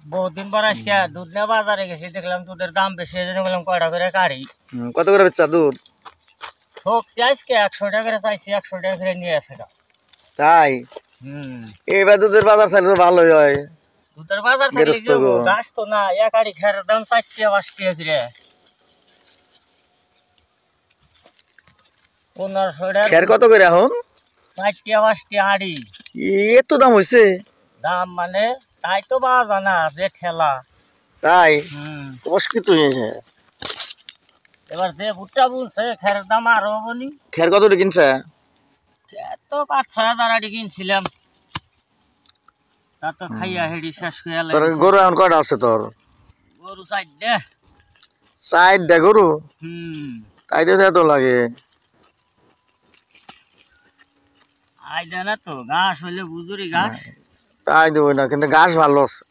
বহুদিন পর আজকে দুধ নিয়ে বাজারে গেছি, দেখলাম দুধের দাম বেশি, এই জন্য বললাম কয়টা করে কাড়ি। কত করে বেচা দুধ? ঠকছি আজকে 100 টাকা করে চাইছি, 100 টাকা করে নিয়ে আসে। তাই এইবার দুধের বাজার চাইলে তো ভালোই হয়। দুধের বাজার থাকলে কি হবো, গাছ তো না, এক আড়ি খেরের দাম 4 টাকা 5 টাকা করে। 1500 টাকা খের কত করে এখন? 4 টাকা 5 টাকা আড়ি। এত দাম হয়েছে? দাম মানে তাই তো বাজার না, যে ঠেলা। তাই মুশকিল তো হয়েছে। এবার যে ভুট্টা বুনছে খেরের দাম আরো হবনি। খের কত করে কিনছে? তো 5-6 হাজার আড়ি কিনছিলাম, তা তো খাইয়া হেডি শেষ হয়ে গেল। তোর গরু এখন কয়টা আছে তোর? গরু 4টা। 4টা গরু? তাই তো এত লাগে। আইডা না তো ঘাস হইলে বুজুরি ঘাস। তাই দেবো না, কিন্তু ঘাস ভালো আছে।